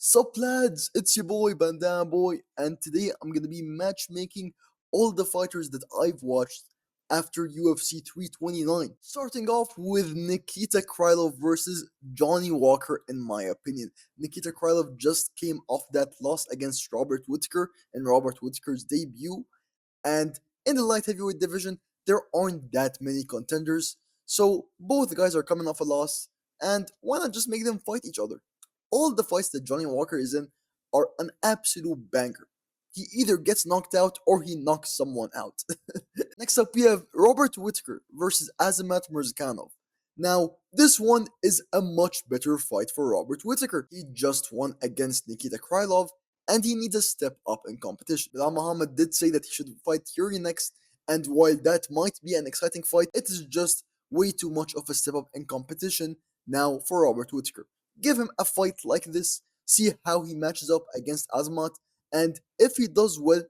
Sup lads, it's your boy Bandana-Boi, and today I'm gonna be matchmaking all the fighters that I've watched after UFC 329. Starting off with Nikita Krylov versus Johnny Walker, in my opinion. Nikita Krylov just came off that loss against Robert Whittaker in Robert Whittaker's debut, and in the light heavyweight division, there aren't that many contenders, so both guys are coming off a loss, and why not just make them fight each other? All the fights that Johnny Walker is in are an absolute banger. He either gets knocked out or he knocks someone out. Next up, we have Robert Whittaker versus Azamat Murzakanov. Now, this one is a much better fight for Robert Whittaker. He just won against Nikita Krylov, and he needs a step up in competition. Bilal Muhammad did say that he should fight Fury next, and while that might be an exciting fight, it is just way too much of a step up in competition now for Robert Whittaker. Give him a fight like this, see how he matches up against Azmat, and if he does well,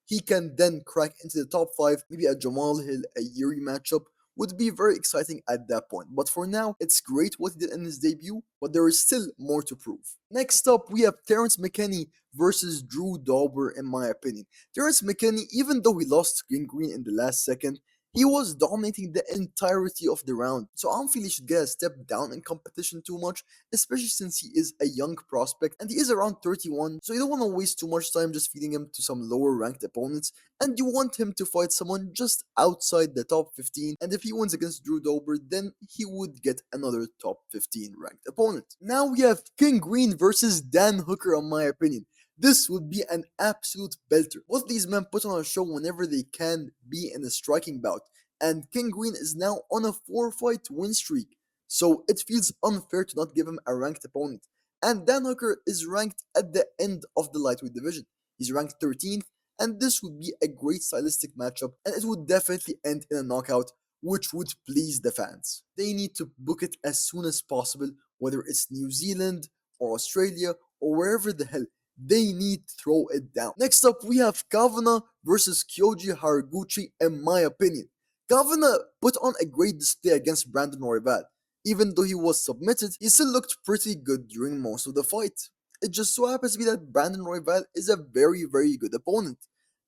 he can then crack into the top 5. Maybe a Jamal Hill, a Yuri matchup would be very exciting at that point. But for now, it's great what he did in his debut, but there is still more to prove. Next up, we have Terrance McKinney versus Drew Dober, in my opinion. Terrance McKinney, even though he lost to Green in the last second, he was dominating the entirety of the round. So I don't feel he should get a step down in competition too much, especially since he is a young prospect and he is around 31. So you don't want to waste too much time just feeding him to some lower ranked opponents, and you want him to fight someone just outside the top 15. And if he wins against Drew Dober, then he would get another top 15 ranked opponent. Now we have King Green versus Dan Hooker, in my opinion. This would be an absolute belter. Both these men put on a show whenever they can be in a striking bout, and King Green is now on a 4-fight win streak, so it feels unfair to not give him a ranked opponent. And Dan Hooker is ranked at the end of the lightweight division. He's ranked 13th, and this would be a great stylistic matchup, and it would definitely end in a knockout, which would please the fans. They need to book it as soon as possible, whether it's New Zealand or Australia or wherever the hell. They need to throw it down. Next up, we have Kavanagh versus Kyoji Haraguchi, in my opinion. Kavanagh put on a great display against Brandon Royval. Even though he was submitted, he still looked pretty good during most of the fight. It just so happens to be that Brandon Royval is a very good opponent,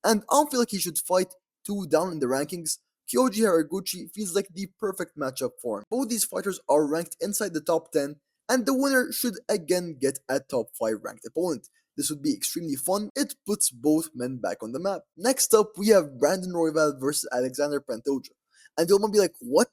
and I don't feel like he should fight too down in the rankings. Kyoji Haraguchi feels like the perfect matchup for him. Both these fighters are ranked inside the top 10, and the winner should again get a top 5 ranked opponent. This would be extremely fun. It puts both men back on the map. Next up, we have Brandon Royval versus Alexander Pantoja. And you'll be like, what?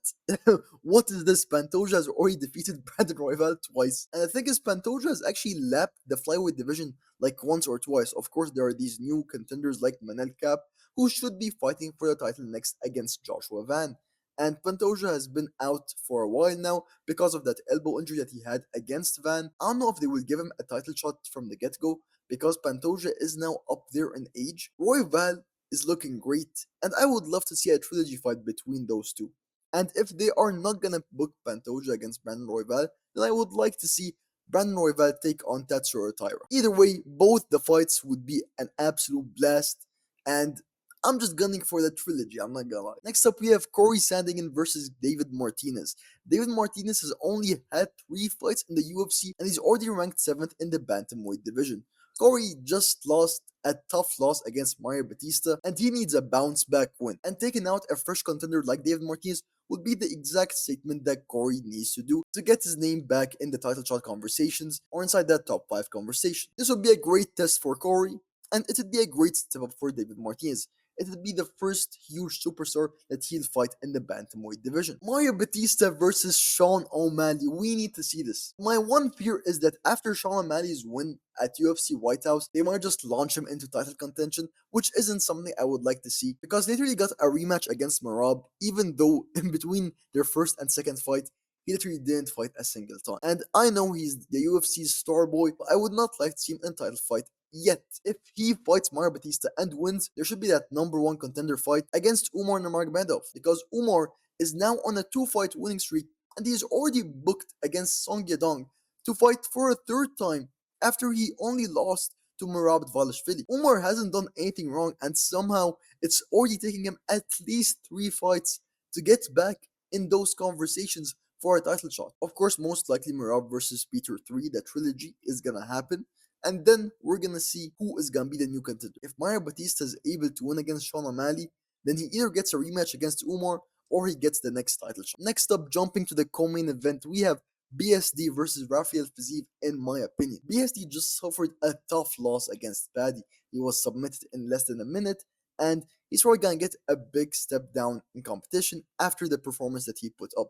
What is this? Pantoja has already defeated Brandon Royval twice. And the thing is, Pantoja has actually lapped the flyweight division like once or twice. Of course, there are these new contenders like Manel Cap, who should be fighting for the title next against Joshua Van. And Pantoja has been out for a while now because of that elbow injury that he had against Van. I don't know if they will give him a title shot from the get-go, because Pantoja is now up there in age. Royval is looking great, and I would love to see a trilogy fight between those two. And if they are not gonna book Pantoja against Brandon Royval, then I would like to see Brandon Royval take on Tatsuro Taira. Either way, both the fights would be an absolute blast, and I'm just gunning for the trilogy, I'm not gonna lie. Next up, we have Cory Sandhagen versus David Martinez. David Martinez has only had 3 fights in the UFC, and he's already ranked 7th in the Bantamweight division. Cory just lost a tough loss against Mario Bautista, and he needs a bounce back win. And taking out a fresh contender like David Martinez would be the exact statement that Cory needs to do to get his name back in the title shot conversations or inside that top 5 conversation. This would be a great test for Cory, and it would be a great step up for David Martinez. It would be the first huge superstar that he'll fight in the Bantamweight division. Mario Bautista versus Sean O'Malley. We need to see this. My one fear is that after Sean O'Malley's win at UFC White House, they might just launch him into title contention, which isn't something I would like to see, because they literally got a rematch against Marab, even though in between their first and second fight, he literally didn't fight a single time. And I know he's the UFC's star boy, but I would not like to see him in a title fight yet. If he fights Mario Bautista and wins, there should be that number 1 contender fight against Umar Nurmagomedov, because Umar is now on a 2-fight winning streak, and he is already booked against Song Yadong to fight for a 3rd time after he only lost to Merab Dvalishvili. Umar hasn't done anything wrong, and somehow it's already taking him at least 3 fights to get back in those conversations for a title shot. Of course, most likely Merab versus Peter 3, the trilogy, is gonna happen, and then we're gonna see who is gonna be the new contender. If Mario Batista is able to win against Sean O'Malley, then he either gets a rematch against Umar or he gets the next title shot. Next up, jumping to the co-main event, we have BSD versus Rafael Fiziev. In my opinion, BSD just suffered a tough loss against Paddy. He was submitted in less than a minute, and he's probably gonna get a big step down in competition after the performance that he put up.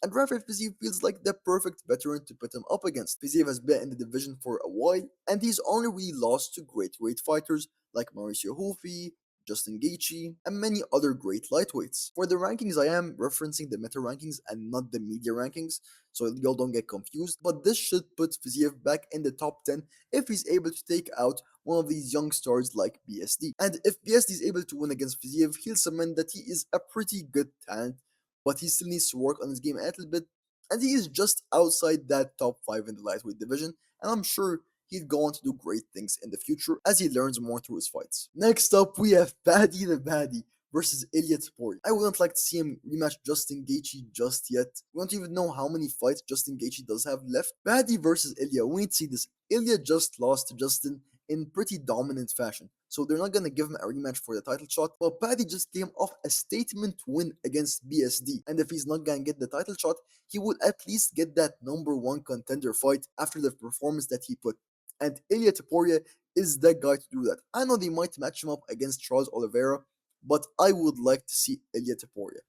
And Rafael Fiziev feels like the perfect veteran to put him up against. Fiziev has been in the division for a while, and he's only really lost to great fighters like Mauricio Hofi, Justin Gaethje, and many other great lightweights. For the rankings, I am referencing the meta rankings and not the media rankings, so y'all don't get confused. But this should put Fiziev back in the top 10 if he's able to take out one of these young stars like BSD. And if BSD is able to win against Fiziev, he'll cement that he is a pretty good talent, but he still needs to work on his game a little bit, and he is just outside that top 5 in the lightweight division, and I'm sure he'd go on to do great things in the future as he learns more through his fights. Next up, we have Paddy the Baddy versus Ilia Topuria. I wouldn't like to see him rematch Justin Gaethje just yet. We don't even know how many fights Justin Gaethje does have left. Paddy versus Ilia, we need to see this. Ilia just lost to Justin in pretty dominant fashion, so they're not gonna give him a rematch for the title shot. But Paddy just came off a statement win against BSD, and if he's not gonna get the title shot, he will at least get that number 1 contender fight after the performance that he put. And Ilia Topuria is the guy to do that. I know they might match him up against Charles Oliveira, but I would like to see Ilia Topuria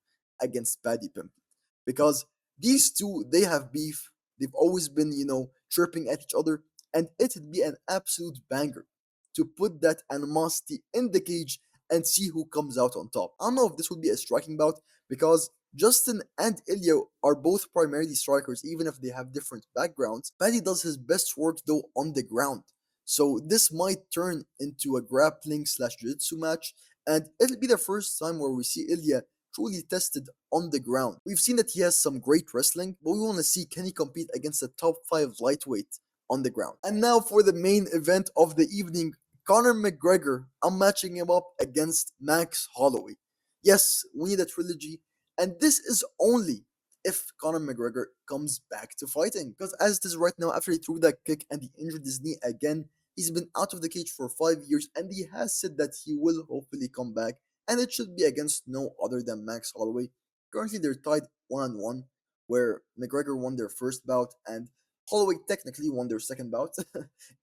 against Paddy Pimblett, because these two, they have beef. They've always been, chirping at each other, and it'd be an absolute banger to put that animosity in the cage and see who comes out on top. I don't know if this would be a striking bout, because Justin and Ilya are both primarily strikers, even if they have different backgrounds. Paddy does his best work though on the ground, so this might turn into a grappling slash jiu-jitsu match, and it'll be the first time where we see Ilya truly tested on the ground. We've seen that he has some great wrestling, but we want to see, can he compete against a top 5 lightweight on the ground. And now for the main event of the evening, Conor McGregor. I'm matching him up against Max Holloway. Yes, we need a trilogy, and this is only if Conor McGregor comes back to fighting. Because as it is right now, after he threw that kick and he injured his knee again, he's been out of the cage for 5 years, and he has said that he will hopefully come back, and it should be against no other than Max Holloway. Currently, they're tied 1-1, where McGregor won their first bout, and Holloway technically won their second bout,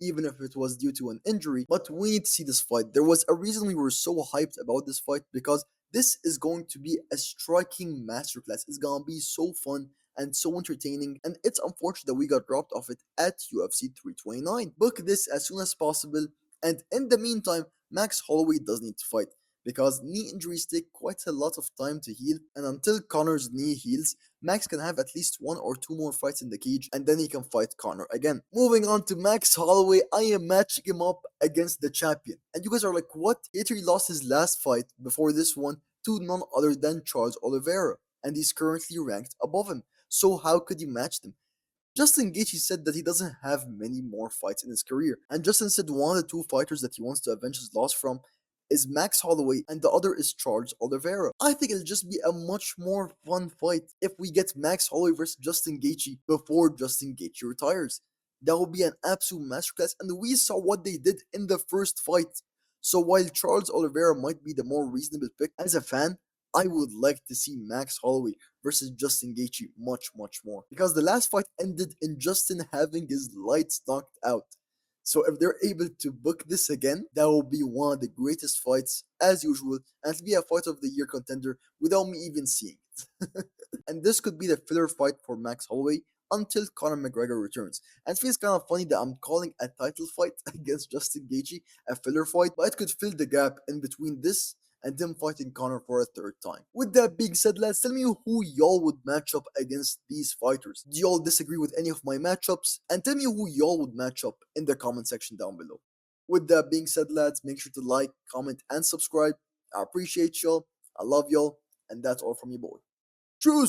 even if it was due to an injury. But we need to see this fight. There was a reason we were so hyped about this fight, because this is going to be a striking masterclass. It's gonna be so fun and so entertaining, and it's unfortunate that we got dropped off it at UFC 329. Book this as soon as possible, and in the meantime, Max Holloway does need to fight, because knee injuries take quite a lot of time to heal, and until Conor's knee heals, Max can have at least 1 or 2 more fights in the cage, and then he can fight Conor again. Moving on to Max Holloway, I am matching him up against the champion. And you guys are like, what? He literally lost his last fight before this one to none other than Charles Oliveira, and he's currently ranked above him. So how could you match them? Justin Gaethje said that he doesn't have many more fights in his career, and Justin said one of the 2 fighters that he wants to avenge his loss from is Max Holloway, and the other is Charles Oliveira. I think it'll just be a much more fun fight if we get Max Holloway versus Justin Gaethje before Justin Gaethje retires. That would be an absolute masterclass, and we saw what they did in the first fight. So while Charles Oliveira might be the more reasonable pick, as a fan, I would like to see Max Holloway versus Justin Gaethje much more, because the last fight ended in Justin having his lights knocked out. So if they're able to book this again, that will be one of the greatest fights as usual, and it'll be a fight of the year contender without me even seeing it. And this could be the filler fight for Max Holloway until Conor McGregor returns. And it feels kind of funny that I'm calling a title fight against Justin Gaethje a filler fight, but it could fill the gap in between this and them fighting Conor for a 3rd time. With that being said, lads, tell me who y'all would match up against these fighters. Do y'all disagree with any of my matchups? And tell me who y'all would match up in the comment section down below. With that being said, lads, make sure to like, comment, and subscribe. I appreciate y'all. I love y'all. And that's all from your boy. Truce!